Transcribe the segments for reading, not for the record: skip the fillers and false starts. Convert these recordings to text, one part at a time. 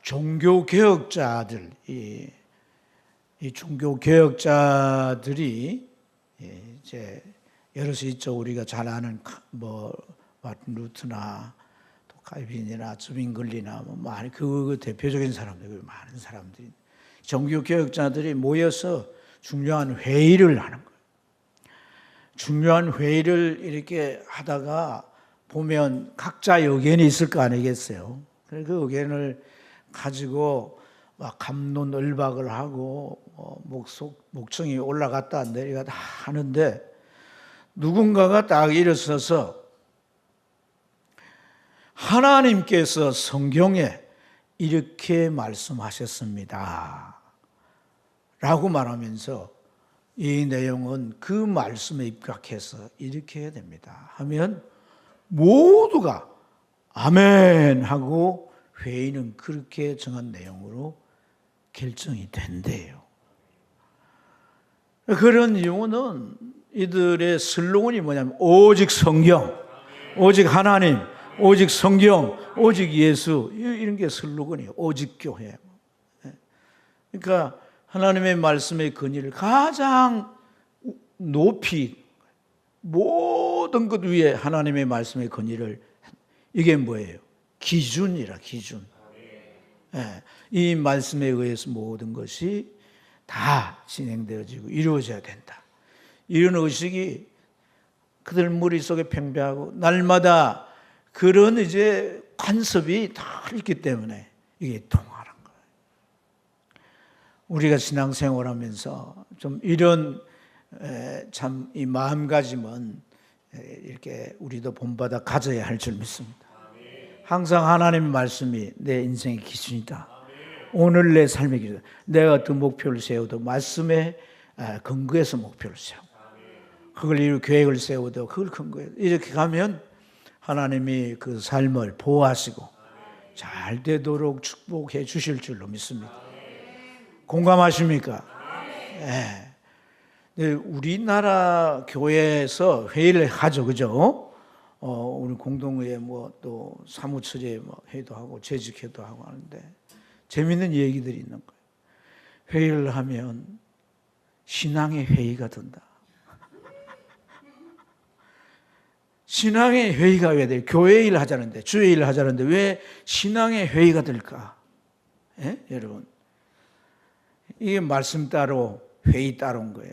종교 개혁자들, 이 종교 개혁자들이 이제 여럿이 있죠. 우리가 잘 아는 마틴 루트나 또 칼빈이나 즈빙글리나 많은 그 대표적인 사람들, 많은 사람들이 종교 개혁자들이 모여서 중요한 회의를 하는 거예요. 중요한 회의를 이렇게 하다가 보면 각자 의견이 있을 거 아니겠어요. 그 의견을 가지고 막 갑론을박을 하고 목청이 올라갔다 내려갔다 하는데 누군가가 딱 일어서서 하나님께서 성경에 이렇게 말씀하셨습니다 라고 말하면서 이 내용은 그 말씀에 입각해서 이렇게 해야 됩니다 하면 모두가 아멘 하고 회의는 그렇게 정한 내용으로 결정이 된대요. 그런 이유는 이들의 슬로건이 뭐냐면 오직 성경, 오직 하나님, 오직 성경, 오직 예수, 이런 게 슬로건이에요. 오직 교회. 그러니까 하나님의 말씀의 근위를 가장 높이 모든 것 위에 하나님의 말씀의 근위를, 이게 뭐예요? 기준이라, 기준. 이 말씀에 의해서 모든 것이 다 진행되어지고 이루어져야 된다. 이런 의식이 그들 머릿속에 팽배하고 날마다 그런 이제 관습이 다 있기 때문에 이게 통하는 거예요. 우리가 신앙생활하면서 좀 이런 참 이 마음가짐은 이렇게 우리도 본받아 가져야 할 줄 믿습니다. 항상 하나님의 말씀이 내 인생의 기준이다. 오늘 내 삶의 기준. 내가 어떤 목표를 세워도 말씀에 근거해서 목표를 세워. 그걸 이루 계획을 세워도 그걸 근거해서 이렇게 가면 하나님이 그 삶을 보호하시고 잘 되도록 축복해 주실 줄로 믿습니다. 공감하십니까? 네. 우리나라 교회에서 회의를 하죠, 그죠? 우리 공동회에 또 사무처제 회의도 하고 재직회도 하고 하는데 재밌는 얘기들이 있는 거예요. 회의를 하면 신앙의 회의가 된다. 신앙의 회의가 왜 돼요? 교회 일을 하자는데, 주의 일을 하자는데 왜 신앙의 회의가 될까? 예? 여러분, 이게 말씀 따로 회의 따로인 거예요.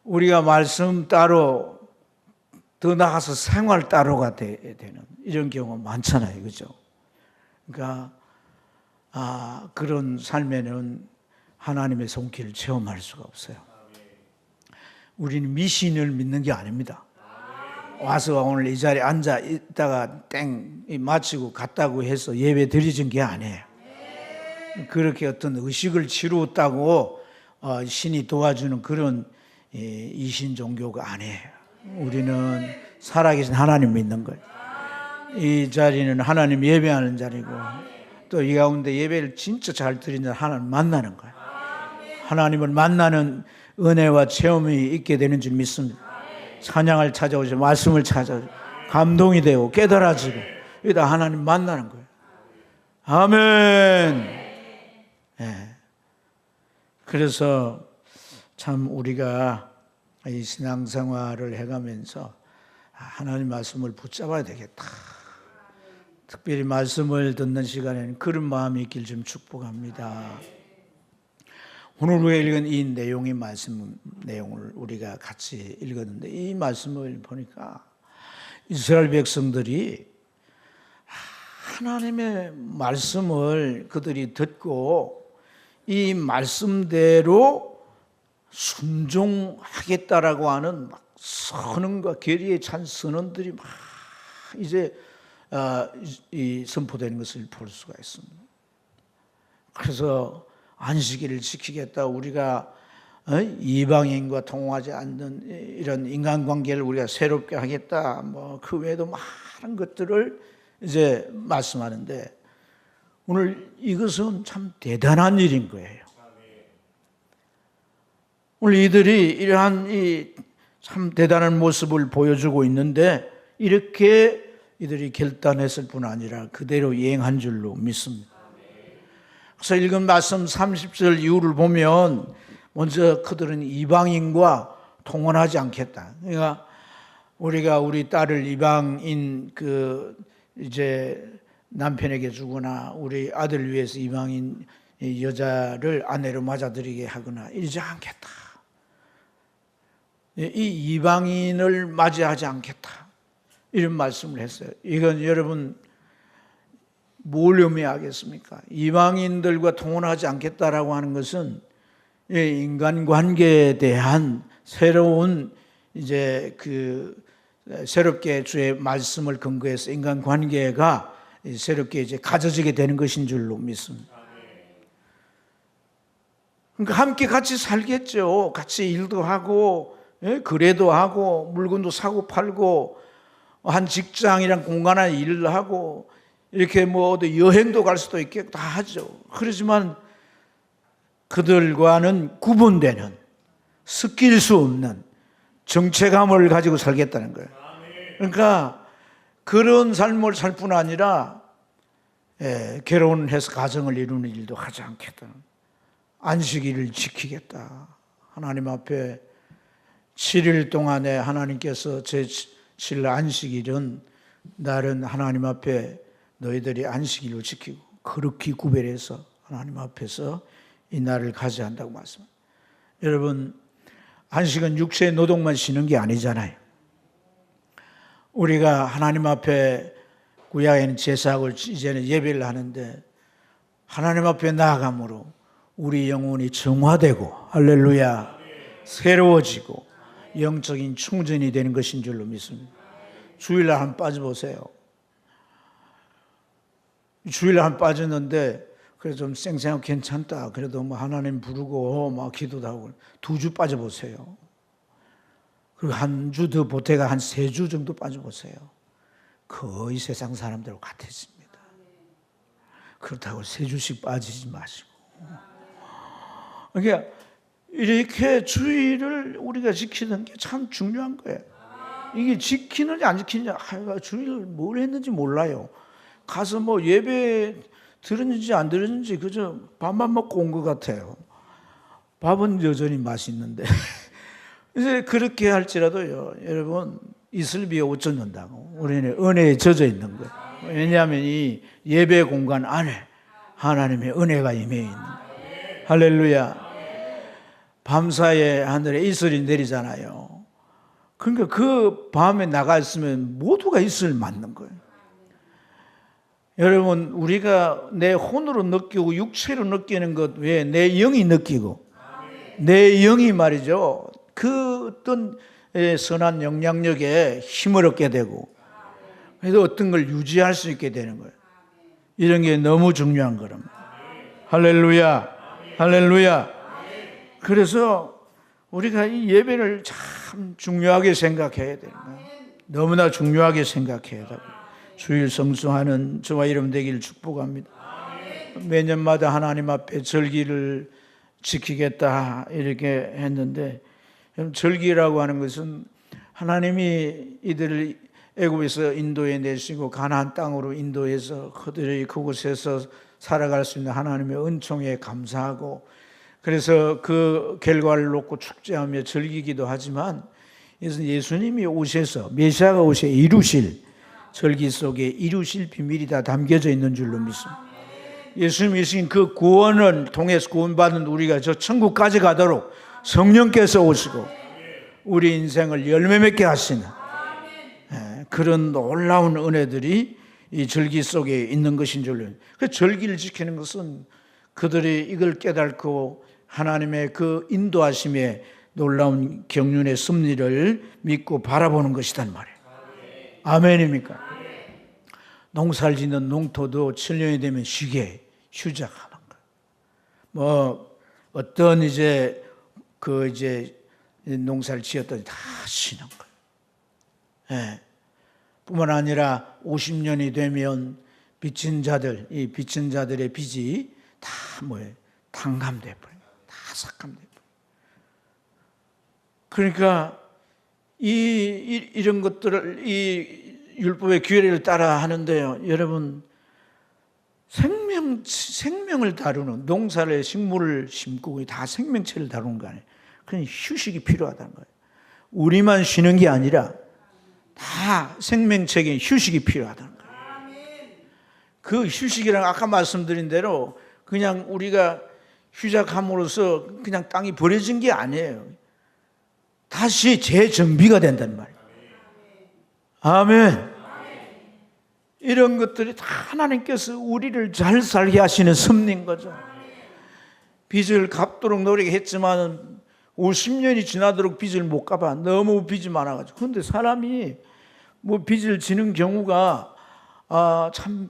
우리가 말씀 따로 더 나아가서 생활 따로가 되는 이런 경우가 많잖아요, 그죠? 그러니까 그런 삶에는 하나님의 손길을 체험할 수가 없어요. 우리는 미신을 믿는 게 아닙니다. 와서 오늘 이 자리에 앉아 있다가 땡 마치고 갔다고 해서 예배 드리는 게 아니에요. 그렇게 어떤 의식을 치루었다고 신이 도와주는 그런 이신 종교가 아니에요. 우리는 살아계신 하나님 믿는 거예요. 이 자리는 하나님 예배하는 자리고 또 이 가운데 예배를 진짜 잘 드리는 하나님 만나는 거예요. 하나님을 만나는 은혜와 체험이 있게 되는 줄 믿습니다. 찬양을 찾아오죠. 말씀을 찾아오죠. 감동이 되고 깨달아지고 이다 하나님 만나는 거예요. 아멘. 네. 그래서 참 우리가 이 신앙생활을 해가면서 하나님 말씀을 붙잡아야 되겠다. 특별히 말씀을 듣는 시간에는 그런 마음이 있길 좀 축복합니다. 오늘 우리가 읽은 이 내용의 말씀 내용을 우리가 같이 읽었는데 이 말씀을 보니까 이스라엘 백성들이 하나님의 말씀을 그들이 듣고 이 말씀대로 순종하겠다라고 하는 막 선언과 계리에 찬 선언들이 막 이제 선포되는 것을 볼 수가 있습니다. 그래서 안식일을 지키겠다, 우리가 이방인과 통하지 않는 이런 인간관계를 우리가 새롭게 하겠다, 그 외에도 많은 것들을 이제 말씀하는데 오늘 이것은 참 대단한 일인 거예요. 오늘 이들이 이러한 이 참 대단한 모습을 보여주고 있는데 이렇게 이들이 결단했을 뿐 아니라 그대로 이행한 줄로 믿습니다. 그래서 읽은 말씀 30절 이후를 보면 먼저 그들은 이방인과 통혼하지 않겠다. 그러니까 우리가 우리 딸을 이방인 이제 남편에게 주거나 우리 아들 위해서 이방인 여자를 아내로 맞아들이게 하거나 이러지 않겠다. 이 이방인을 맞이하지 않겠다. 이런 말씀을 했어요. 이건 여러분 뭘 의미하겠습니까? 이방인들과 통혼하지 않겠다라고 하는 것은 인간관계에 대한 새로운 이제 새롭게 주의 말씀을 근거해서 인간관계가 새롭게 이제 가져지게 되는 것인 줄로 믿습니다. 그러니까 함께 같이 살겠죠. 같이 일도 하고 거래도 하고 물건도 사고 팔고 한 직장이랑 공간에 일을 하고 이렇게 어디 여행도 갈 수도 있겠고 다 하죠. 그렇지만 그들과는 구분되는 섞일 수 없는 정체감을 가지고 살겠다는 거예요. 그러니까 그런 삶을 살 뿐 아니라 결혼해서 가정을 이루는 일도 하지 않겠다. 안식일을 지키겠다. 하나님 앞에 7일 동안에 하나님께서 제7일 안식일은 날은 하나님 앞에 너희들이 안식일로 지키고 그렇게 구별해서 하나님 앞에서 이 날을 가져야 한다고 말씀합니다. 여러분, 안식은 육체의 노동만 쉬는 게 아니잖아요. 우리가 하나님 앞에 구약에는 제사하고 이제는 예배를 하는데 하나님 앞에 나아감으로 우리 영혼이 정화되고 할렐루야 새로워지고 영적인 충전이 되는 것인 줄로 믿습니다. 주일날 한 빠져보세요. 주일날 한 빠졌는데 그래서 좀 쌩쌩하고 괜찮다. 그래도 하나님 부르고 막 기도도 하고 2주 빠져보세요. 그리고 한 주 더 보태가 한 3주 정도 빠져보세요. 거의 세상 사람들하고 같았습니다. 그렇다고 3주씩 빠지지 마시고. 그러니까 이렇게 주일을 우리가 지키는 게 참 중요한 거예요. 이게 지키느냐 안 지키느냐, 주일 뭘 했는지 몰라요. 가서 예배 들었는지 안 들었는지 그저 밥만 먹고 온 것 같아요. 밥은 여전히 맛있는데. 이제 그렇게 할지라도요, 여러분, 이슬 비에 옷 젖는다고. 우리는 은혜에 젖어 있는 거예요. 왜냐하면 이 예배 공간 안에 하나님의 은혜가 임해 있는 거예요. 할렐루야. 밤사이에 하늘에 이슬이 내리잖아요. 그러니까 그 밤에 나가 있으면 모두가 이슬을 맞는 거예요. 여러분, 우리가 내 혼으로 느끼고 육체로 느끼는 것 외에 내 영이 느끼고 내 영이 말이죠. 그 어떤 선한 영향력에 힘을 얻게 되고 그래서 어떤 걸 유지할 수 있게 되는 거예요. 이런 게 너무 중요한 거랍니다. 할렐루야. 할렐루야. 그래서 우리가 이 예배를 참 중요하게 생각해야 되는 거예요. 너무나 중요하게 생각해야 되고 주일 성수하는 저와 여러분 되기를 축복합니다. 매년마다 하나님 앞에 절기를 지키겠다 이렇게 했는데 절기라고 하는 것은 하나님이 이들을 애굽에서 인도해 내시고 가나안 땅으로 인도해서 그들이 그곳에서 살아갈 수 있는 하나님의 은총에 감사하고 그래서 그 결과를 놓고 축제하며 즐기기도 하지만 예수님이 오셔서 메시아가 오셔 이루실 절기 속에 이루실 비밀이 다 담겨져 있는 줄로 믿습니다. 예수님이 주신 그 구원을 통해서 구원받은 우리가 저 천국까지 가도록 성령께서 오시고 우리 인생을 열매 맺게 하시는 그런 놀라운 은혜들이 이 절기 속에 있는 것인 줄로. 그 절기를 지키는 것은 그들이 이걸 깨닫고 하나님의 그 인도하심에 놀라운 경륜의 섭리를 믿고 바라보는 것이란 말이에요. 아멘입니까? 농사를 짓는 농토도 7년이 되면 쉬게 휴작하는 거예요. 어떤 이제 농사를 지었더니 다 쉬는 거예요. 예. 뿐만 아니라 50년이 되면 빚진 자들, 이 빚진 자들의 빚이 다 탕감돼 버려요. 다 삭감돼 버려요. 그러니까 이런 것들을 율법의 규례를 따라 하는데요. 여러분, 생명을 다루는, 농사를, 식물을 심고 다 생명체를 다루는 거 아니에요. 그냥 휴식이 필요하다는 거예요. 우리만 쉬는 게 아니라 다 생명체에 휴식이 필요하다는 거예요. 그 휴식이랑 아까 말씀드린 대로 그냥 우리가 휴작함으로써 그냥 땅이 버려진 게 아니에요. 다시 재정비가 된단 말이에요. 아멘. 이런 것들이 다 하나님께서 우리를 잘 살게 하시는 섭리인 거죠. 빚을 갚도록 노력했지만 50년이 지나도록 빚을 못 갚아. 너무 빚이 많아가지고. 그런데 사람이 뭐 빚을 지는 경우가 참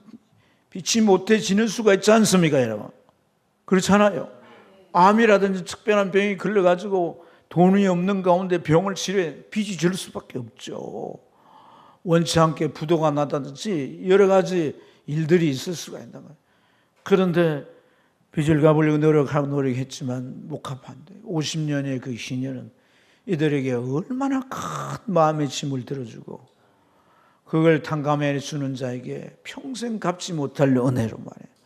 빚이 못해 지는 수가 있지 않습니까, 여러분? 그렇잖아요. 암이라든지 특별한 병이 걸려가지고 돈이 없는 가운데 병을 치료해 빚이 질 수밖에 없죠. 원치 않게 부도가 나다든지 여러 가지 일들이 있을 수가 있는 거예요. 그런데 빚을 갚으려고 노력했지만 못 갚았는데 50년의 그 희년은 이들에게 얼마나 큰 마음의 짐을 들어주고 그걸 탕감해 주는 자에게 평생 갚지 못할 은혜로 말이에요.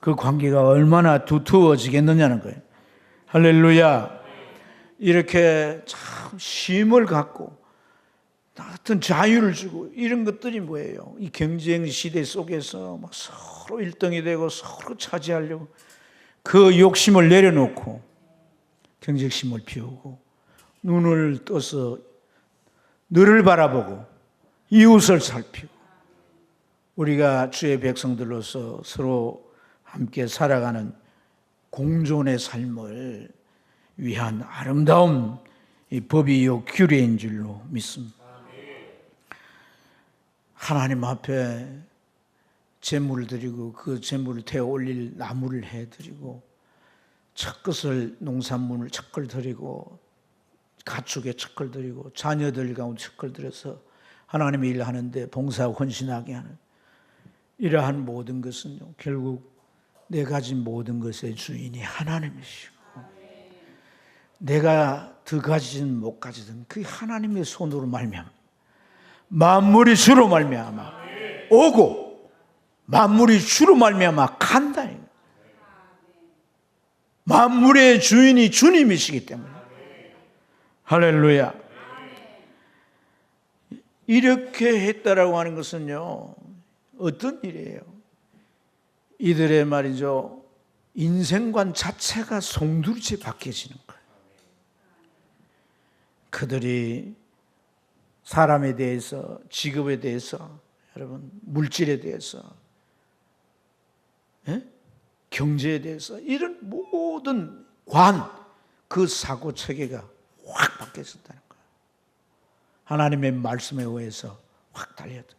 그 관계가 얼마나 두터워지겠느냐는 거예요. 할렐루야. 이렇게 참 쉼을 갖고 어떤 자유를 주고 이런 것들이 뭐예요? 이 경쟁 시대 속에서 막 서로 1등이 되고 서로 차지하려고 그 욕심을 내려놓고 경쟁심을 피우고 눈을 떠서 너를 바라보고 이웃을 살피고 우리가 주의 백성들로서 서로 함께 살아가는 공존의 삶을 위한 아름다운 이 법이요 규례인 줄로 믿습니다. 하나님 앞에 제물을 드리고 그 제물을 태워 올릴 나무를 해드리고 첫 것을 농산물을 첫 걸 드리고 가축의 첫 걸 드리고 자녀들 가운데 첫 걸 드려서 하나님의 일을 하는데 봉사하고 헌신하게 하는 이러한 모든 것은요 결국 내 가진 모든 것의 주인이 하나님이시고 내가 더 가지든 못 가지든 그 하나님의 손으로 말미암아 만물이 주로 말미암아 오고 만물이 주로 말미암아 간다. 만물의 주인이 주님이시기 때문에 할렐루야. 이렇게 했다라고 하는 것은요 어떤 일이에요? 이들의 말이죠 인생관 자체가 송두리째 바뀌어지는 거예요. 그들이 사람에 대해서, 직업에 대해서, 여러분 물질에 대해서, 경제에 대해서 이런 모든 그 사고 체계가 확 바뀌었다는 거예요. 하나님의 말씀에 의해서 확 달렸다.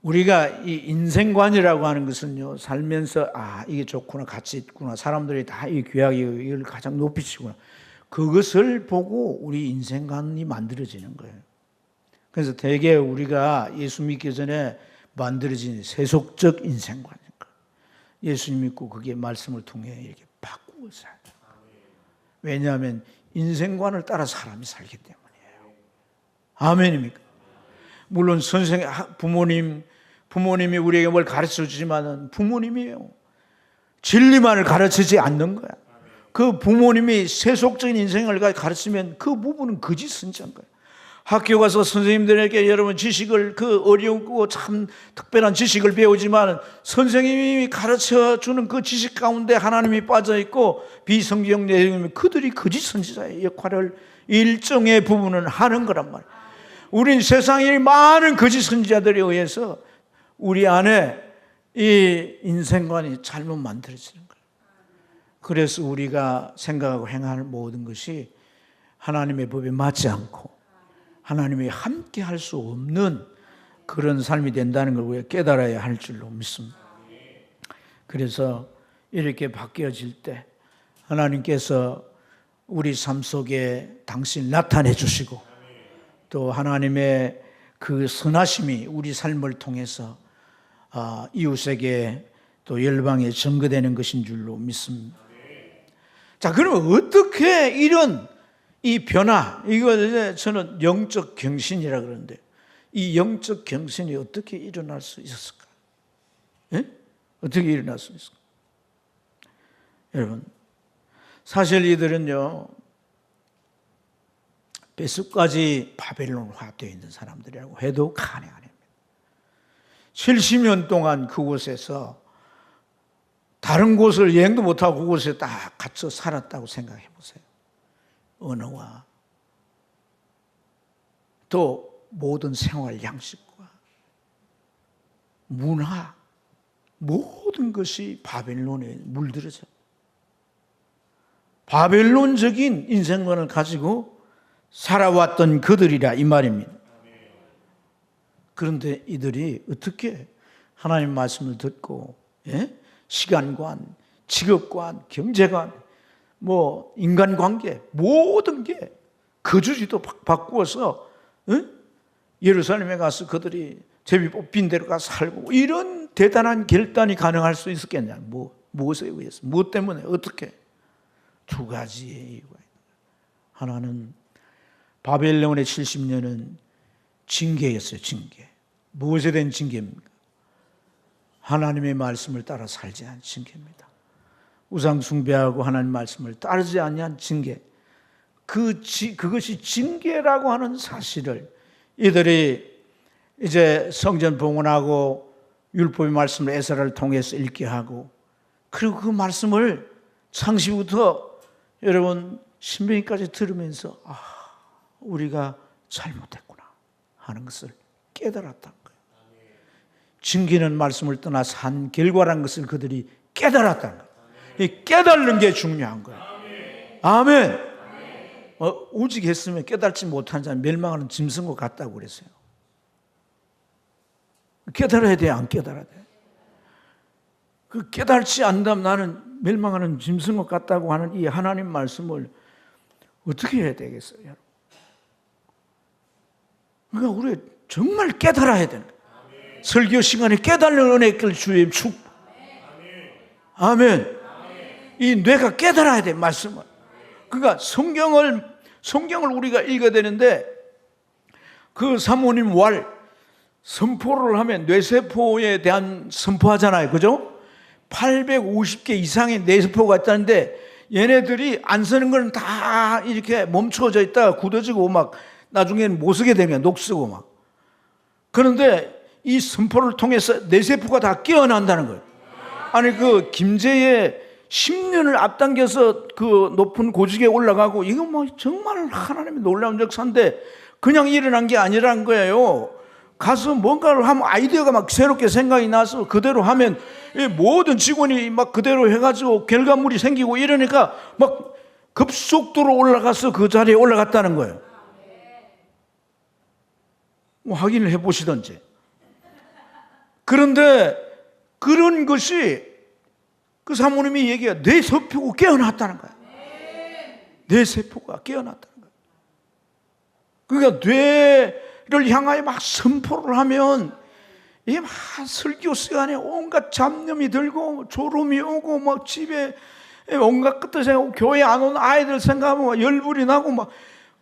우리가 이 인생관이라고 하는 것은요 살면서 이게 좋구나, 가치 있구나, 사람들이 다 이 귀하게 이걸 가장 높이 치구나, 그것을 보고 우리 인생관이 만들어지는 거예요. 그래서 대개 우리가 예수 믿기 전에 만들어진 세속적 인생관인 거예요. 예수님 믿고 그게 말씀을 통해 이렇게 바꾸고 살아요. 왜냐하면 인생관을 따라 사람이 살기 때문이에요. 아멘입니까? 물론 부모님이 우리에게 뭘 가르쳐 주지만은 부모님이에요. 진리만을 가르치지 않는 거야. 그 부모님이 세속적인 인생을 가르치면 그 부분은 거짓 선지한 거예요. 학교 가서 선생님들에게 여러분 지식을 그 어렵고 참 특별한 지식을 배우지만 선생님이 가르쳐 주는 그 지식 가운데 하나님이 빠져 있고 비성경 내용이면 그들이 거짓 선지자의 역할을 일정의 부분은 하는 거란 말이에요. 우린 세상에 많은 거짓 선지자들에 의해서 우리 안에 이 인생관이 잘못 만들어지는 거예요. 그래서 우리가 생각하고 행하는 모든 것이 하나님의 법에 맞지 않고 하나님이 함께 할 수 없는 그런 삶이 된다는 걸 우리가 깨달아야 할 줄로 믿습니다. 그래서 이렇게 바뀌어질 때 하나님께서 우리 삶 속에 당신 나타내 주시고 또 하나님의 그 선하심이 우리 삶을 통해서 이웃에게 또 열방에 증거되는 것인 줄로 믿습니다. 자, 그러면 어떻게 이런 이 변화, 이거 저는 영적 경신이라 그러는데 이 영적 경신이 어떻게 일어날 수 있었을까? 예? 어떻게 일어날 수 있을까? 여러분, 사실 이들은요, 뼛속까지 바벨론화 되어 있는 사람들이라고 해도 과언이 아닙니다. 70년 동안 그곳에서 다른 곳을 여행도 못하고 그곳에 딱 갇혀 살았다고 생각해 보세요. 언어와 또 모든 생활 양식과 문화, 모든 것이 바벨론에 물들어져. 바벨론적인 인생관을 가지고 살아왔던 그들이라 이 말입니다. 그런데 이들이 어떻게 하나님 말씀을 듣고, 예? 시간관, 직업관, 경제관, 뭐 인간관계 모든 게 거주지도 바꾸어서, 예? 예루살렘에 가서 그들이 제비 뽑힌 데로 가서 살고, 이런 대단한 결단이 가능할 수 있었겠냐? 무엇에 의해서? 무엇 때문에? 어떻게? 두 가지의 이유가 있다. 하나는 바벨론의 70년은 징계였어요. 징계. 무엇에 대한 징계입니까? 하나님의 말씀을 따라 살지 않은 징계입니다. 우상 숭배하고 하나님 말씀을 따르지 않는 징계. 그것이 징계라고 하는 사실을 이들이 이제 성전 봉헌하고 율법의 말씀을 에스라를 통해서 읽게 하고, 그리고 그 말씀을 창세기부터 여러분 신명기까지 들으면서 우리가 잘못했구나 하는 것을 깨달았다는 거예요. 징계는 말씀을 떠나 산 결과라는 것을 그들이 깨달았다는 거예요. 이 깨달는 게 중요한 거예요. 아멘. 오직 했으면 깨달지 못한 자는 멸망하는 짐승과 같다고 그랬어요. 깨달아야 돼, 안 깨달아야 돼? 그 깨달지 않다면 나는 멸망하는 짐승과 같다고 하는 이 하나님 말씀을 어떻게 해야 되겠어요, 여러분? 그러니까 우리 정말 깨달아야 되는 거예요. 설교 시간에 깨달는 은혜를 주의 축. 아멘. 이 뇌가 깨달아야 돼, 말씀을. 그러니까 성경을 우리가 읽어야 되는데, 그 사모님 선포를 하면 뇌세포에 대한 선포하잖아요. 그죠? 850개 이상의 뇌세포가 있다는데, 얘네들이 안 쓰는 건 다 이렇게 멈춰져 있다가 굳어지고 막 나중에는 못 쓰게 되면 녹쓰고 막. 그런데 이 선포를 통해서 뇌세포가 다 깨어난다는 거예요. 아니, 그 김제의 10년을 앞당겨서 그 높은 고직에 올라가고, 이거 뭐 정말 하나님의 놀라운 역사인데 그냥 일어난 게 아니라는 거예요. 가서 뭔가를 하면 아이디어가 막 새롭게 생각이 나서 그대로 하면 모든 직원이 막 그대로 해가지고 결과물이 생기고 이러니까 막 급속도로 올라가서 그 자리에 올라갔다는 거예요. 뭐 확인을 해보시던지. 그런데 그런 것이 그 사모님이 얘기가 뇌세포가 깨어났다는 거예요. 뇌세포가 깨어났다는 거예요. 그러니까 뇌를 향하여 막 선포를 하면 이게 막 설교 시간에 온갖 잡념이 들고 졸음이 오고 막 집에 온갖 것들 생각하고 교회 안 오는 아이들 생각하면 막 열불이 나고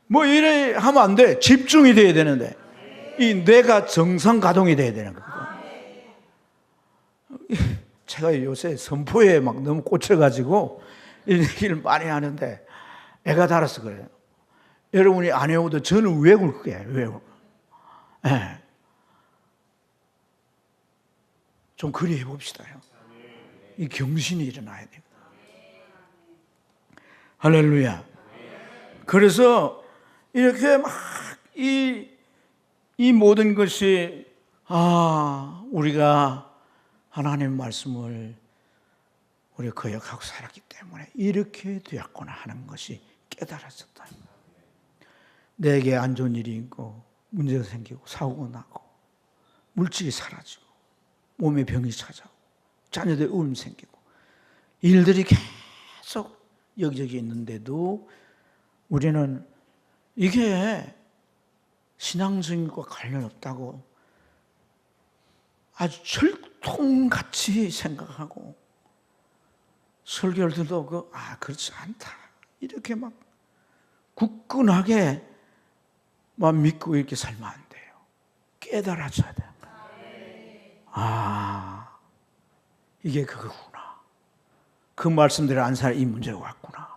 뭐 이래 하면 안 돼. 집중이 돼야 되는데 이 뇌가 정상 가동이 돼야 되는 거거든. 제가 요새 선포에 막 너무 꽂혀가지고 이런 얘기를 많이 하는데 애가 달아서 그래요. 여러분이 안 해오도 저는 외울 거예요. 외울. 네. 좀 그리 해봅시다. 이 경신이 일어나야 됩니다. 할렐루야. 그래서 이렇게 막 이 모든 것이 우리가 하나님의 말씀을 우리가 거역하고 살았기 때문에 이렇게 되었구나 하는 것이 깨달아졌다. 내게 안 좋은 일이 있고 문제가 생기고 사고가 나고 물질이 사라지고 몸에 병이 찾아오고 자녀들 우울이 생기고 일들이 계속 여기저기 있는데도 우리는 이게 신앙적인 것과 관련 없다고 아주 철통같이 생각하고 설교를 들어도 그렇지 않다 이렇게 막 굳건하게 막 믿고 이렇게 살면 안 돼요. 깨달아져야 돼. 아, 이게 그거구나. 그 말씀대로 안 살 이 문제가 왔구나.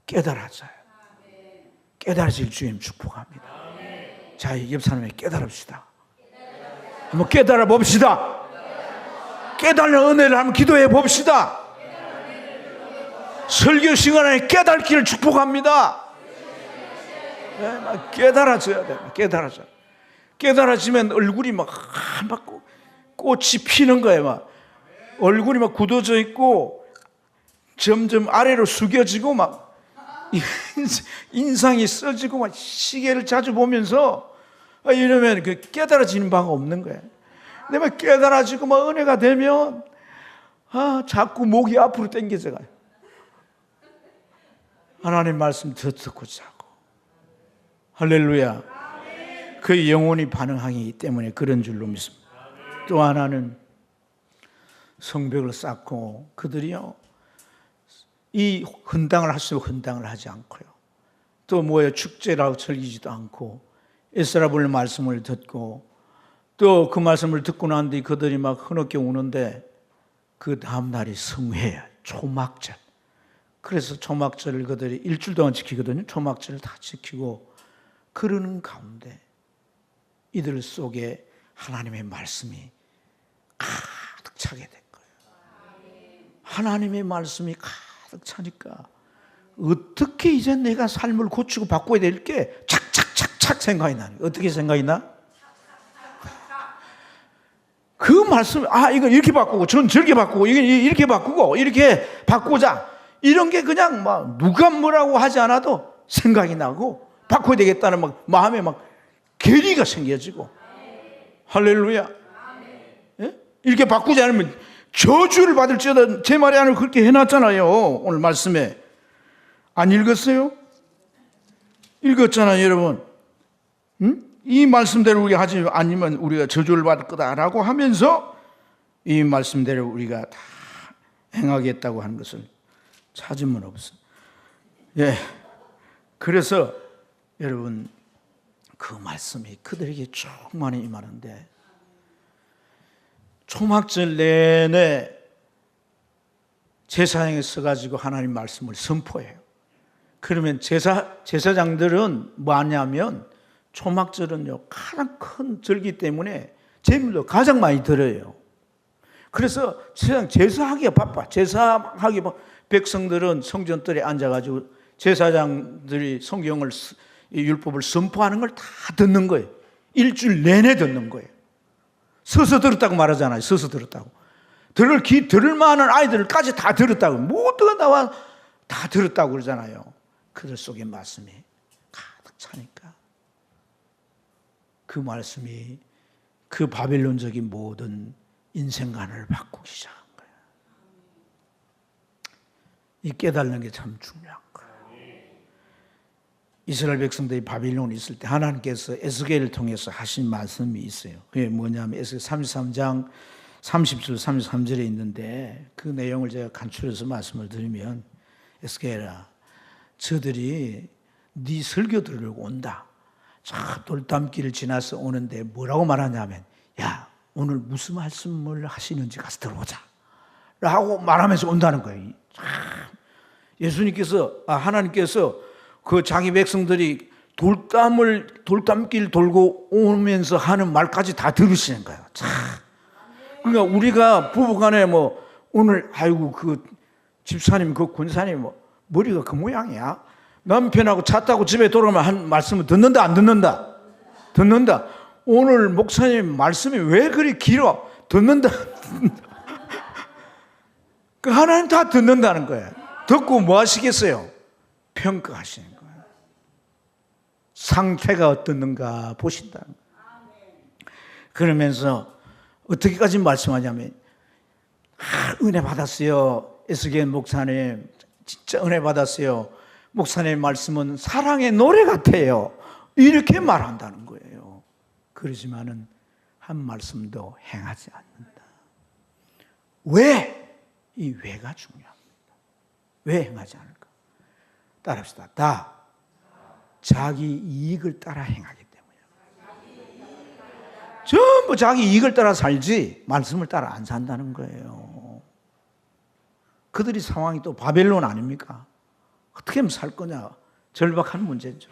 깨달아져요. 깨달아질 주님 축복합니다. 자, 옆 사람에게 깨달읍시다. 한번 깨달아 봅시다. 깨달는 은혜를 한번 기도해 봅시다. 설교 시간에 깨달기를 축복합니다. 네, 깨달아져야 돼. 깨달아져. 깨달아지면 얼굴이 막 꽃이 피는 거예요. 막 얼굴이 막 굳어져 있고 점점 아래로 숙여지고 막 인상이 써지고 막 시계를 자주 보면서 이러면 그 깨달아지는 바가 없는 거예요. 근데 막 깨달아지고 막 은혜가 되면 자꾸 목이 앞으로 당겨져 가요. 하나님 말씀 듣고 자고. 할렐루야. 그 영혼이 반응하기 때문에 그런 줄로 믿습니다. 또 하나는 성벽을 쌓고 그들이요 이 헌당을 할수록 헌당을 하지 않고요. 또 뭐예요? 축제라고 즐기지도 않고 에스라불 말씀을 듣고 또 그 말씀을 듣고 난 뒤 그들이 막 흐느껴 우는데 그 다음 날이 성회야. 초막절. 그래서 초막절을 그들이 일주일 동안 지키거든요. 초막절을 다 지키고 그러는 가운데 이들 속에 하나님의 말씀이 가득 차게 된 거예요. 하나님의 말씀이 가득 차니까 어떻게 이제 내가 삶을 고치고 바꿔야 될 게 착착착착 생각이 나요. 어떻게 생각이 나? 그 말씀, 이거 이렇게 바꾸고, 전 저렇게 바꾸고, 이거 이렇게 바꾸고, 이렇게 바꾸자. 이런 게 그냥 막 누가 뭐라고 하지 않아도 생각이 나고, 바꿔야 되겠다는 막 마음에 막 결의가 생겨지고. 할렐루야. 예? 이렇게 바꾸지 않으면 저주를 받을지어다. 제 말이 아니라 그렇게 해놨잖아요. 오늘 말씀에. 안 읽었어요? 읽었잖아요, 여러분. 응? 이 말씀대로 우리가 하지 않으면 우리가 저주를 받을 거다라고 하면서 이 말씀대로 우리가 다 행하겠다고 하는 것을 찾으면 없어. 예. 그래서 여러분 그 말씀이 그들에게 충만히 임하는데 초막절 내내 제사장에 서가지고 하나님 말씀을 선포해요. 그러면 제사장들은 뭐 하냐면 초막절은요 가장 큰 절기 때문에 재물도 가장 많이 들어요. 그래서 제사하기가 바빠. 제사하기 바빠. 백성들은 성전뜰에 앉아가지고 제사장들이 성경을 율법을 선포하는 걸 다 듣는 거예요. 일주일 내내 듣는 거예요. 서서 들었다고 말하잖아요. 서서 들었다고. 들을 만한 아이들까지 다 들었다고. 모두가 나와 다 들었다고 그러잖아요. 그들 속에 말씀이 가득 차니까 그 말씀이 그 바빌론적인 모든 인생관을 바꾸기 시작한 거예요. 이 깨달는 게 참 중요한 거예요. 이스라엘 백성들이 바빌론에 있을 때 하나님께서 에스겔을 통해서 하신 말씀이 있어요. 그게 뭐냐면 에스겔 33장 30절 33절에 있는데 그 내용을 제가 간추려서 말씀을 드리면 에스겔아 저들이 네 설교 들으려고 온다. 자 돌담길을 지나서 오는데 뭐라고 말하냐면 야 오늘 무슨 말씀을 하시는지 가서 들어보자 라고 말하면서 온다는 거예요. 예수님께서 하나님께서 그 자기 백성들이 돌담길 돌고 오면서 하는 말까지 다 들으시는 거예요. 그러니까 우리가 부부간에 뭐 오늘 아이고 그 집사님 그 권사님 뭐 머리가 그 모양이야. 남편하고 차 타고 집에 돌아오면 한 말씀을 듣는다 안 듣는다? 듣는다. 오늘 목사님 말씀이 왜 그리 길어? 듣는다. 그 하나님 다 듣는다는 거예요. 듣고 뭐 하시겠어요? 평가하시는 거예요. 상태가 어떻는가 보신다는 거예요. 그러면서 어떻게까지 말씀하냐면 은혜 받았어요. 에스겔 목사님 진짜 은혜 받았어요. 목사님 말씀은 사랑의 노래 같아요. 이렇게 말한다는 거예요. 그러지만은 한 말씀도 행하지 않는다. 왜? 이 왜가 중요합니다. 왜 행하지 않을까? 따라합시다. 다 자기 이익을 따라 행하기 때문이에요. 전부 자기 이익을 따라 살지 말씀을 따라 안 산다는 거예요. 그들이 상황이 또 바벨론 아닙니까? 어떻게 하면 살 거냐? 절박한 문제죠.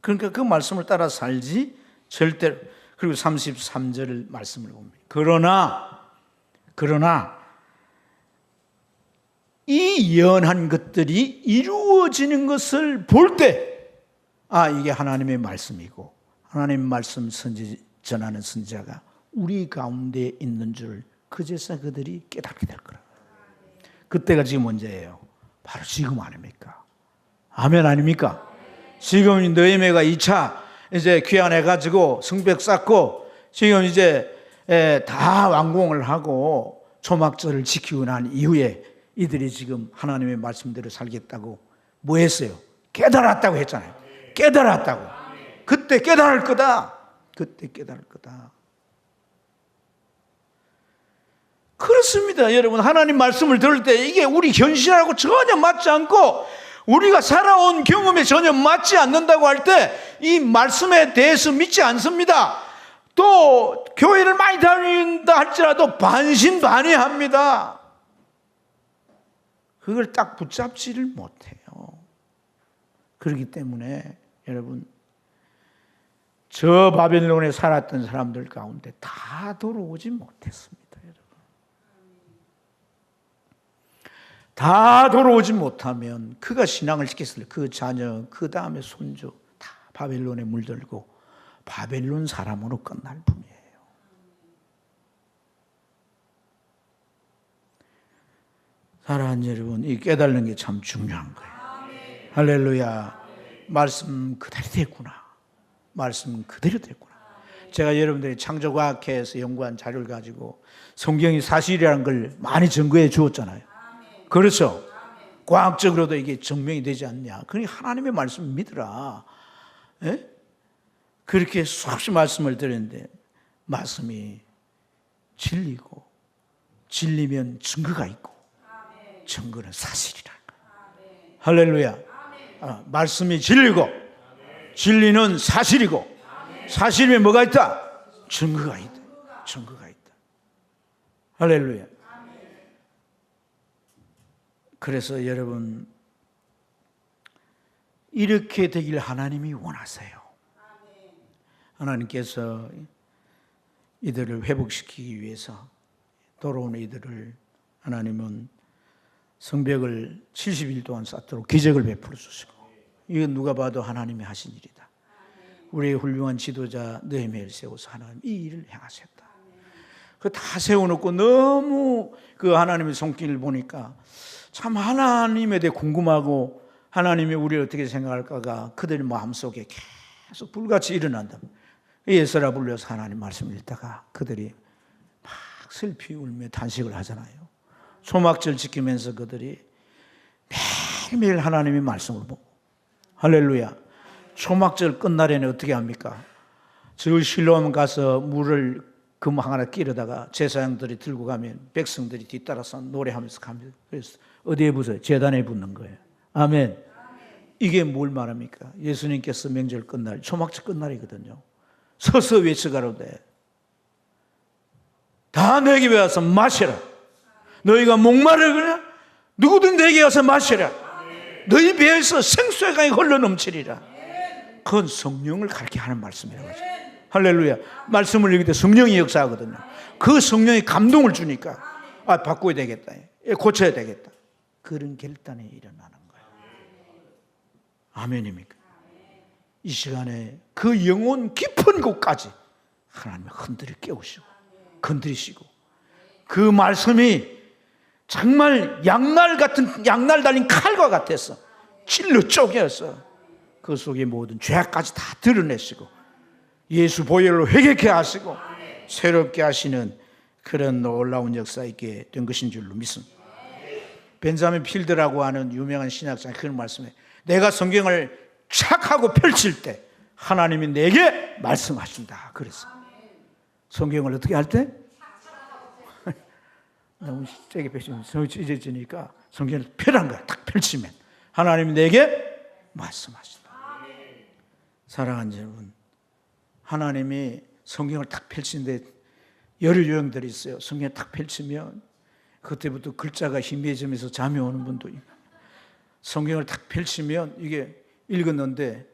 그러니까 그 말씀을 따라 살지 절대로. 그리고 33절 말씀을 봅니다. 그러나 이 예언한 것들이 이루어지는 것을 볼 때, 이게 하나님의 말씀이고 하나님의 말씀 전하는 선지자가 우리 가운데 있는 줄 그제서 그들이 깨닫게 될 거라. 그때가 지금 언제예요? 바로 지금 아닙니까? 아멘 아닙니까? 지금 너희매가 2차 이제 귀환해가지고 성벽 쌓고 지금 이제 다 완공을 하고 초막절을 지키고 난 이후에 이들이 지금 하나님의 말씀대로 살겠다고 뭐 했어요? 깨달았다고 했잖아요. 깨달았다고. 그때 깨달을 거다. 그때 깨달을 거다. 그렇습니다. 여러분, 하나님 말씀을 들을 때 이게 우리 현실하고 전혀 맞지 않고 우리가 살아온 경험에 전혀 맞지 않는다고 할 때 이 말씀에 대해서 믿지 않습니다. 또 교회를 많이 다닌다 할지라도 반신반의합니다. 그걸 딱 붙잡지를 못해요. 그렇기 때문에 여러분, 저 바벨론에 살았던 사람들 가운데 다 돌아오지 못했습니다. 여러분, 다 돌아오지 못하면 그가 신앙을 지켰을 때 그 자녀, 그 다음에 손주 다 바벨론에 물들고 바벨론 사람으로 끝날 뿐이에요. 사랑하는 여러분, 이 깨달는 게 참 중요한 거예요. 할렐루야. 말씀 그대로 됐구나. 말씀 그대로 됐구나. 제가 여러분들이 창조과학회에서 연구한 자료를 가지고 성경이 사실이라는 걸 많이 증거해 주었잖아요. 그렇죠? 과학적으로도 이게 증명이 되지 않냐. 그러니까 하나님의 말씀 믿으라. 예? 그렇게 수없이 말씀을 드렸는데 말씀이 진리고 진리면 증거가 있고 증거는 사실이라는 거예요. 할렐루야. 말씀이 진리고 진리는 사실이고 사실이면 뭐가 있다? 증거가 있다. 증거가 있다. 할렐루야. 그래서 여러분, 이렇게 되길 하나님이 원하세요. 하나님께서 이들을 회복시키기 위해서 돌아온 이들을 하나님은 성벽을 70일 동안 쌓도록 기적을 베풀어 주시고, 이건 누가 봐도 하나님이 하신 일이다. 우리의 훌륭한 지도자 느헤미야를 세워서 하나님 이 일을 행하셨다. 그 다 세워놓고 너무 그 하나님의 손길을 보니까 참 하나님에 대해 궁금하고 하나님이 우리를 어떻게 생각할까가 그들 마음속에 계속 불같이 일어난다. 예서라 불려서 하나님 말씀을 읽다가 그들이 막 슬피 울며 단식을 하잖아요. 초막절 지키면서 그들이 매일매일 하나님의 말씀을 보고, 할렐루야. 초막절 끝날에는 어떻게 합니까? 저 실로암 가서 물을 금 하나 끼려다가 제사장들이 들고 가면 백성들이 뒤따라서 노래하면서 갑니다. 그래서 어디에 붙어요? 제단에 붙는 거예요. 아멘. 이게 뭘 말합니까? 예수님께서 명절 끝날, 초막절 끝날이거든요. 서서 외쳐가로되 다 내게 와서 마시라. 너희가 목마르거나 누구든 내게 와서 마시라. 너희 배에서 생수의 강이 흘러 넘치리라. 그건 성령을 가르치게 하는 말씀이라고 하죠. 할렐루야. 말씀을 읽을 때 성령이 역사하거든요. 그 성령이 감동을 주니까 바꿔야 되겠다, 고쳐야 되겠다, 그런 결단이 일어나는 거예요. 아멘입니까? 이 시간에 그 영혼 깊은 곳까지 하나님이 흔들어 깨우시고 건드리시고, 그 말씀이 정말 양날 달린 칼과 같아서 찔러 쪼개서 그 속에 모든 죄악까지 다 드러내시고 예수 보혈로 회개케 하시고 새롭게 하시는 그런 놀라운 역사 있게 된 것인 줄로 믿습니다. 벤자민 필드라고 하는 유명한 신학자가 그런 말씀에, 내가 성경을 착 하고 펼칠 때 하나님이 내게 말씀하신다 그랬어. 성경을 어떻게 할 때? 너무 세게 펼치면 성이 찢어지니까 성경을 펴란 거야. 딱 펼치면 하나님이 내게 말씀하신다. 사랑하는 여러분, 하나님이 성경을 딱 펼치는데 여러 유형들이 있어요. 성경 딱 펼치면 그때부터 글자가 희미해지면서 잠이 오는 분도 있고, 성경을 딱 펼치면 이게 읽었는데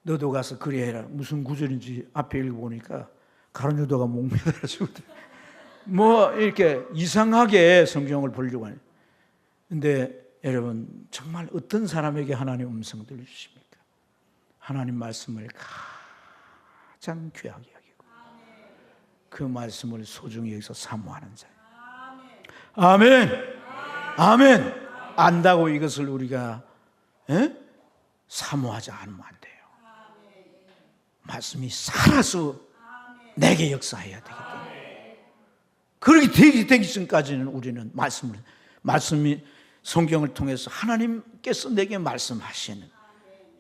너도 가서 그리해라. 무슨 구절인지 앞에 읽어보니까 가룟유다가 목 매달아 죽었대. 뭐 이렇게 이상하게 성경을 보려고 하네. 근데 여러분, 정말 어떤 사람에게 하나님 음성 들려주십니까? 하나님 말씀을 가장 귀하게 여기고 그 말씀을 소중히 여기서 사모하는 자예요. 아멘. 아멘. 안다고 이것을 우리가 사모하지 않으면 안 돼요. 말씀이 살아서 내게 역사해야 되기 때문에, 그렇게 되기 전까지는 우리는 말씀이 성경을 통해서 하나님께서 내게 말씀하시는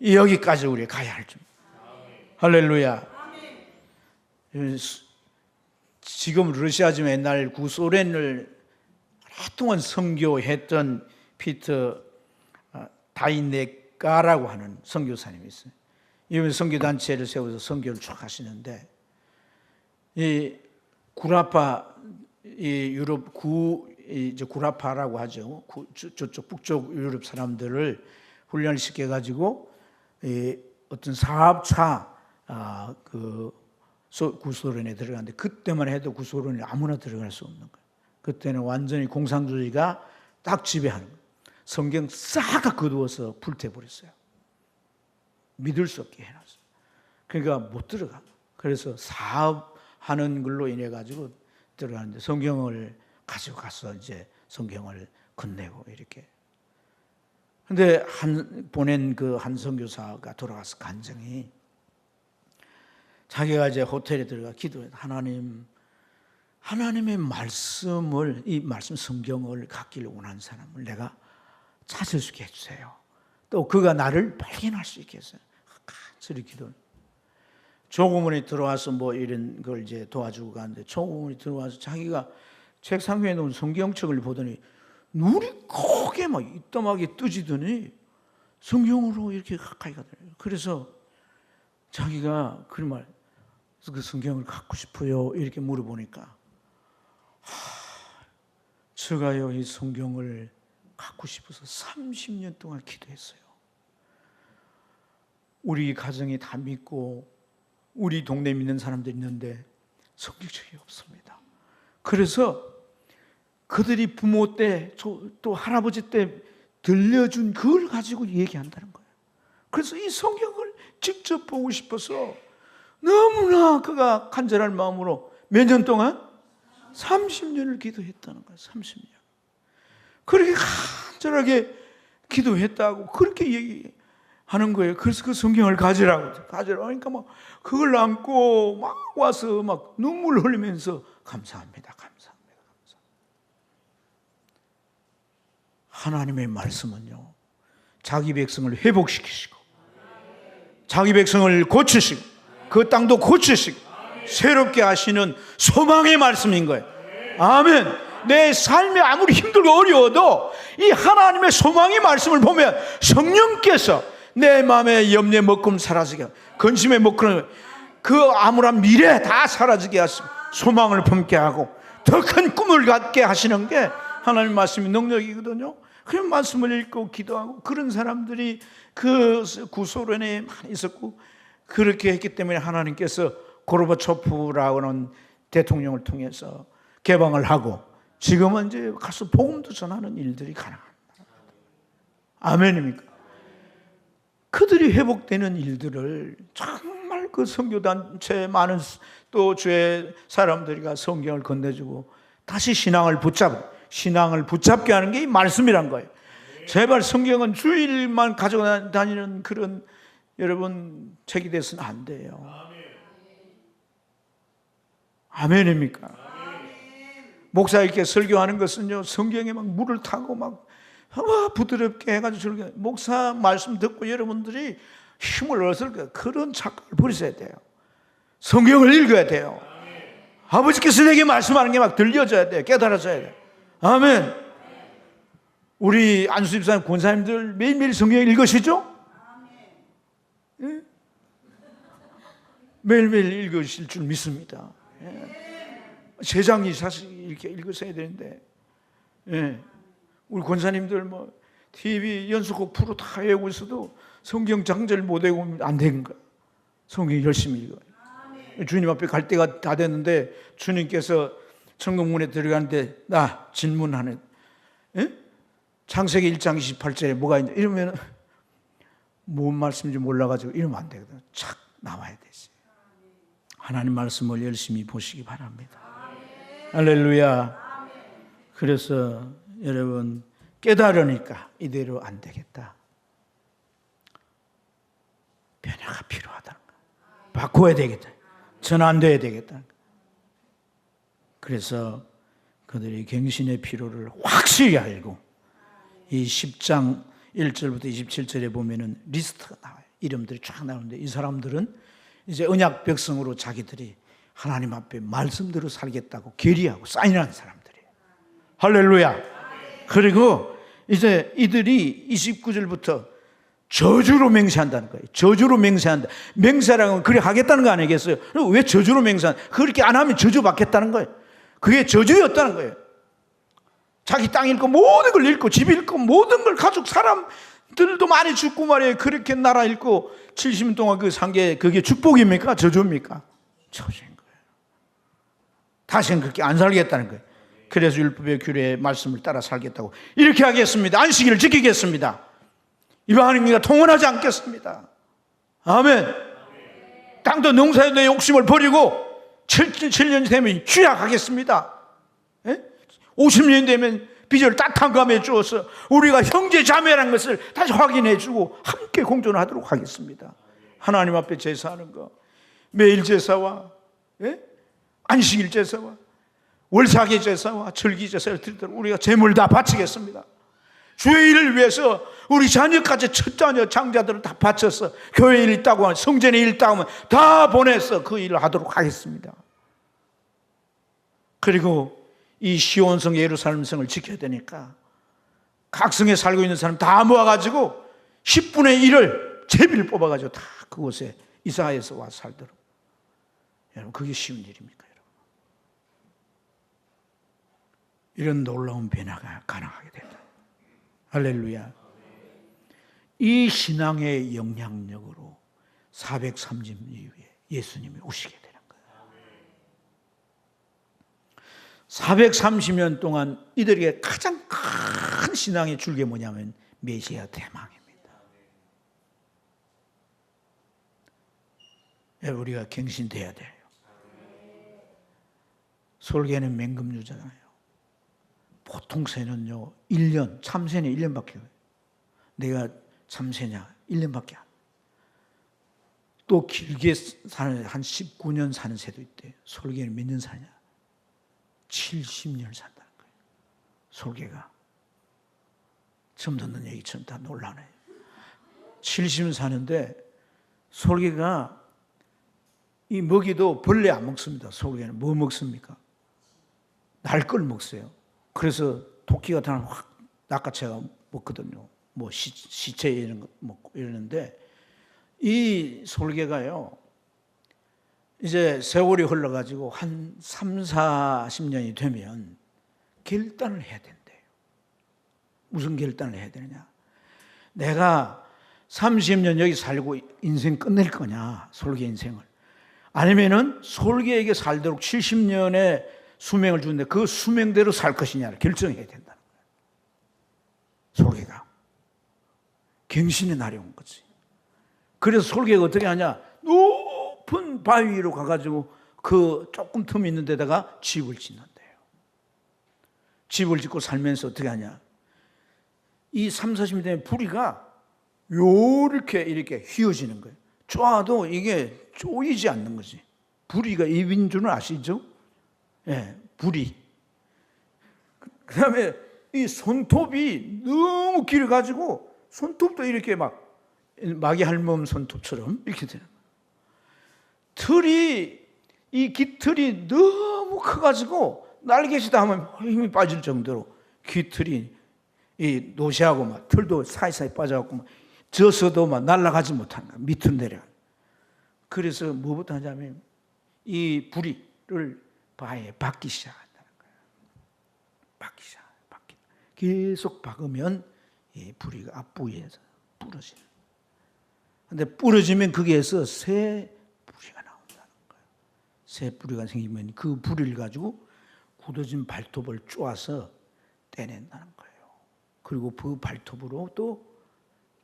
여기까지 우리가 가야 할 줄. 할렐루야. 지금 러시아지만 옛날 구소련을 오랫동안 선교했던 피터 다이네가라고 하는 선교사님이 있어요. 이분 선교단체를 세워서 선교를 쭉 하시는데, 이 구라파, 이 유럽 구라파라고 하죠. 저쪽 북쪽 유럽 사람들을 훈련을 시켜가지고 어떤 사업차 구소련에 들어갔는데, 그때만 해도 구소련에 아무나 들어갈 수 없는 거예요. 그때는 완전히 공산주의가 딱 지배하는 거예요. 성경 싹 거두어서 불태워버렸어요. 믿을 수 없게 해놨어요. 그러니까 못 들어가. 그래서 사업하는 걸로 인해 가지고 들어가는데, 성경을 가지고 가서 이제 성경을 건네고 이렇게. 근데 보낸 그 한 선교사가 돌아가서 간증이, 자기가 이제 호텔에 들어가 기도해. 하나님의 말씀을, 이 말씀 성경을 갖기를 원하는 사람을 내가 찾을 수 있게 해주세요. 또 그가 나를 발견할 수 있게 해주세요. 간절히 기도해. 조고문이 들어와서 뭐 이런 걸 이제 도와주고 가는데, 조고문이 들어와서 자기가 책상 위에 놓은 성경책을 보더니 눈이 크게 막 이따하게 뜨지더니 성경으로 이렇게 가까이 가더래요. 그래서 자기가 그 성경을 갖고 싶어요 이렇게 물어보니까, 제가요 이 성경을 갖고 싶어서 30년 동안 기도했어요. 우리 가정이 다 믿고 우리 동네 믿는 사람들이 있는데 성경책이 없습니다. 그래서 그들이 부모 때 또 할아버지 때 들려준 그걸 가지고 얘기한다는 거예요. 그래서 이 성경을 직접 보고 싶어서 너무나 그가 간절한 마음으로 몇 년 동안 30년을 기도했다는 거예요. 30년. 그렇게 간절하게 기도했다고 그렇게 얘기하는 거예요. 그래서 그 성경을 가지라고. 그러니까 막 그걸 안고 막 와서 막 눈물 흘리면서 감사합니다. 하나님의 말씀은요, 자기 백성을 회복시키시고 자기 백성을 고치시고 그 땅도 고치시고 새롭게 하시는 소망의 말씀인 거예요. 아멘. 내 삶이 아무리 힘들고 어려워도 이 하나님의 소망의 말씀을 보면 성령께서 내 마음의 염려의 먹금 사라지게 하고 근심의 먹금, 그 암울한 미래 다 사라지게 하시고 소망을 품게 하고 더 큰 꿈을 갖게 하시는 게 하나님 말씀의 능력이거든요. 그런 말씀을 읽고 기도하고 그런 사람들이 그 구소련에 많이 있었고, 그렇게 했기 때문에 하나님께서 고르바초프라고 하는 대통령을 통해서 개방을 하고 지금은 이제 가서 복음도 전하는 일들이 가능합니다. 아멘입니까? 그들이 회복되는 일들을 정말 그 선교단체 많은 또 주의 사람들이 성경을 건네주고 다시 신앙을 붙잡게 하는 게 이 말씀이란 거예요. 제발 성경은 주일만 가지고 다니는 그런 여러분 책이 돼서는 안 돼요. 아멘입니까? 목사 이렇게 설교하는 것은요, 성경에 막 물을 타고 막 부드럽게 해가지고 목사 말씀 듣고 여러분들이 힘을 얻을 거예요. 그런 착각을 버리셔야 돼요. 성경을 읽어야 돼요. 아버지께서 내게 말씀하는 게 막 들려져야 돼요. 깨달아져야 돼요. 아멘. 우리 안수 집사님, 권사님들 매일매일 성경 읽으시죠? 예? 매일매일 읽으실 줄 믿습니다. 예. 세 장이 사실 이렇게 읽으셔야 되는데, 예. 우리 권사님들 뭐 TV 연속곡 프로 다 외우고 있어도 성경 장절 못 외우면 안 되는 거야. 성경 열심히 읽어요. 주님 앞에 갈 때가 다 됐는데 주님께서 천국문에 들어가는데 나 질문하는, 예? 창세기 1장 28절에 뭐가 있냐 이러면 뭔 말씀인지 몰라가지고 이러면 안 되거든. 착 나와야 되지. 하나님 말씀을 열심히 보시기 바랍니다. 할렐루야. 그래서 여러분 깨달으니까 이대로 안 되겠다. 변화가 필요하다는 거야. 바꿔야 되겠다. 전환돼야 되겠다. 그래서 그들이 갱신의 필요를 확실히 알고 이 10장 1절부터 27절에 보면은 리스트가 나와요. 이름들이 쫙 나오는데 이 사람들은 이제 언약 백성으로 자기들이 하나님 앞에 말씀대로 살겠다고 결의하고 사인한 사람들이에요. 할렐루야. 그리고 이제 이들이 29절부터 저주로 맹세한다는 거예요. 저주로 맹세한다. 맹세라는 건 그래 하겠다는 거 아니겠어요? 왜 저주로 맹세한다? 그렇게 안 하면 저주 받겠다는 거예요. 그게 저주였다는 거예요. 자기 땅 잃고 모든 걸 잃고 집 잃고 모든 걸 가족 사람들도 많이 죽고 말이에요. 그렇게 나라 잃고 70년 동안 그 산 게 그게 축복입니까? 저주입니까? 저주인 거예요. 다시는 그렇게 안 살겠다는 거예요. 그래서 율법의 규례의 말씀을 따라 살겠다고 이렇게 하겠습니다. 안식일을 지키겠습니다. 이방인과 통혼하지 않겠습니다. 아멘. 땅도 농사에 대해 욕심을 버리고 7년이 되면 휴약하겠습니다. 50년이 되면 비전을 따뜻한 감에 주어서 우리가 형제 자매라는 것을 다시 확인해 주고 함께 공존하도록 하겠습니다. 하나님 앞에 제사하는 거, 매일 제사와 안식일 제사와 월사계 제사와 절기 제사를 드리도록 우리가 제물 다 바치겠습니다. 주의 일을 위해서 우리 자녀까지 첫 자녀 장자들을 다 바쳐서 교회 일 있다고 하면 성전에 일 있다고 하면 다 보내서 그 일을 하도록 하겠습니다. 그리고 이 시온성 예루살렘성을 지켜야 되니까 각 성에 살고 있는 사람 다 모아가지고 10분의 1을 제비를 뽑아가지고 다 그곳에 이사해서 와서 살도록. 여러분 그게 쉬운 일입니까? 여러분? 이런 놀라운 변화가 가능하게 된다. 할렐루야. 이 신앙의 영향력으로 430년 이후에 예수님이 오시게 되는 거예요. 430년 동안 이들에게 가장 큰 신앙의 줄게 뭐냐면 메시아 대망입니다. 우리가 갱신돼야 돼요. 솔개는 맹금류잖아요. 보통 새는요 1년, 참새는 1년밖에. 내가 참새냐 1년밖에 안. 또 길게 사는 한 19년 사는 새도 있대요. 솔개는 몇 년 사냐? 70년 산다는 거예요. 솔개가. 처음 듣는 얘기처럼 다 놀라네요. 70년 사는데 솔개가 이 먹이도 벌레 안 먹습니다. 솔개는 뭐 먹습니까? 날 걸 먹어요. 그래서 토끼 같은 건 확 낚아채가 먹거든요. 뭐 시체 이런 거 먹고 이러는데 이 솔개가요 이제 세월이 흘러가지고 한 3, 40년이 되면 결단을 해야 된대요. 무슨 결단을 해야 되느냐? 내가 30년 여기 살고 인생 끝낼 거냐, 솔개 인생을. 아니면은 솔개에게 살도록 70년의 수명을 주는데 그 수명대로 살 것이냐를 결정해야 된다는 거예요. 솔개가. 갱신의 날이 온 거지. 그래서 솔개가 어떻게 하냐? 높은 바위 위로 가가지고 그 조금 틈이 있는 데다가 집을 짓는데요. 집을 짓고 살면서 어떻게 하냐? 이 3, 40년 되면 부리가 이렇게 휘어지는 거예요. 쪼아도 이게 쪼이지 않는 거지. 부리가 입인 줄은 아시죠? 예, 부리. 그 다음에 이 손톱이 너무 길어가지고 손톱도 이렇게 막 마귀 할멈 손톱처럼 이렇게 되는 거예요. 이 깃털이 너무 커가지고 날개시다 하면 힘이 빠질 정도로 깃털이 이 노쇠하고 막 털도 사이사이 빠져갖고 막 져서도 막 날아가지 못하는 거야. 밑으로 내려가. 그래서 뭐부터 하냐면 이 부리를 바에 박기 시작한다는 거예요. 박기. 계속 박으면 이 부리가 앞부위에서 부러지는. 근데 부러지면 거기에서 새 뿌리가 나온다는 거예요. 새 뿌리가 생기면 그 뿌리를 가지고 굳어진 발톱을 쪼아서 떼낸다는 거예요. 그리고 그 발톱으로 또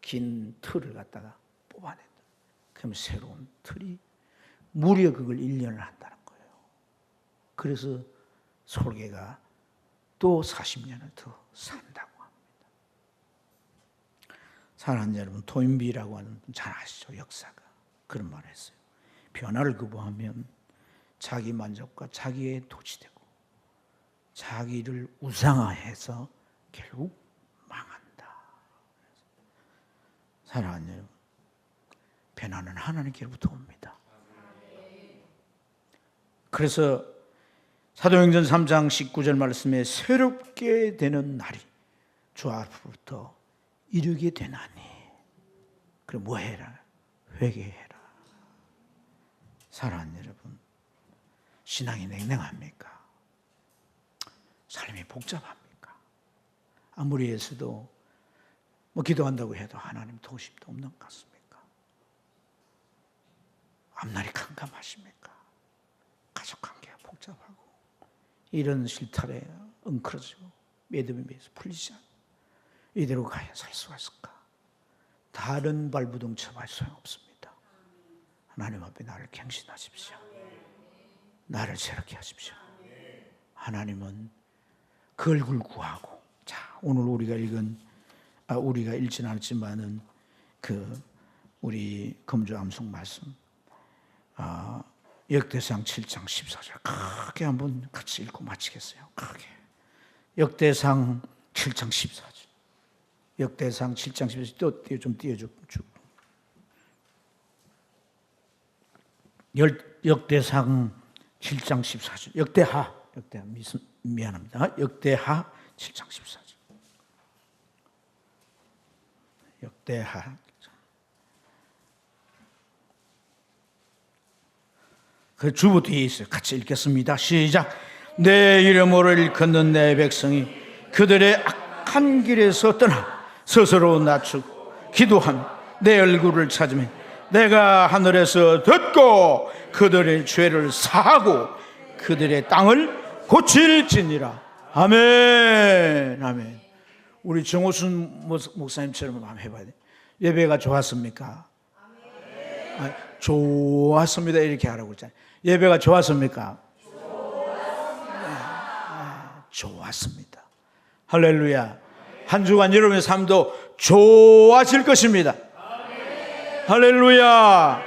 긴 틀을 갖다가 뽑아낸다. 그럼 새로운 틀이 무려 그걸 1년을 한다는 거예요. 그래서 솔개가 또 40년을 더 산다고 합니다. 사랑하는 여러분, 토인비라고 하는 분 잘 아시죠? 역사가 그런 말을 했어요. 변화를 거부하면 자기 만족과 자기의 도취되고 자기를 우상화해서 결국 망한다. 사랑하는 여러분, 변화는 하나님께로부터 옵니다. 그래서 사도행전 3장 19절 말씀에 새롭게 되는 날이 주 앞으로부터 이르게 되나니. 그럼 뭐 해라? 회개해라. 사랑하는 여러분, 신앙이 냉랭합니까? 삶이 복잡합니까? 아무리 해서도 뭐 기도한다고 해도 하나님 도우심도 없는 것 같습니까? 앞날이 캄캄하십니까? 가족관계가 복잡하고 이런 실타래 엉클어지고 믿음에 비해서 풀리지 않고 이대로 가야 살 수가 있을까? 다른 발부동 쳐봐야 소용없습니다. 하나님 앞에 나를 갱신하십시오. 나를 새롭게 하십시오. 하나님은 그 얼굴 구하고. 자, 오늘 우리가 읽진 않았지만은 우리 금주 암송 말씀 역대상 7장 14절 크게 한번 같이 읽고 마치겠어요. 크게. 역대상 7장 14절. 역대상 7장 14절 또 좀 띄워줘. 역대상 7장 14절. 역대하 미안합니다. 역대하 7장 14절. 역대하. 그 주부 뒤에 있어요. 같이 읽겠습니다. 시작. 내 이름으로 일컫는 내 백성이 그들의 악한 길에서 떠나 스스로 낮추고 기도하며 내 얼굴을 찾으면 내가 하늘에서 듣고 그들의 죄를 사하고 그들의 땅을 고칠지니라. 아멘. 아멘. 우리 정호순 목사님처럼 한번 해봐야 돼. 예배가 좋았습니까? 좋았습니다. 이렇게 하라고 했잖아요. 예배가 좋았습니까? 좋았습니다. 할렐루야. 한 주간 여러분의 삶도 좋아질 것입니다. 할렐루야.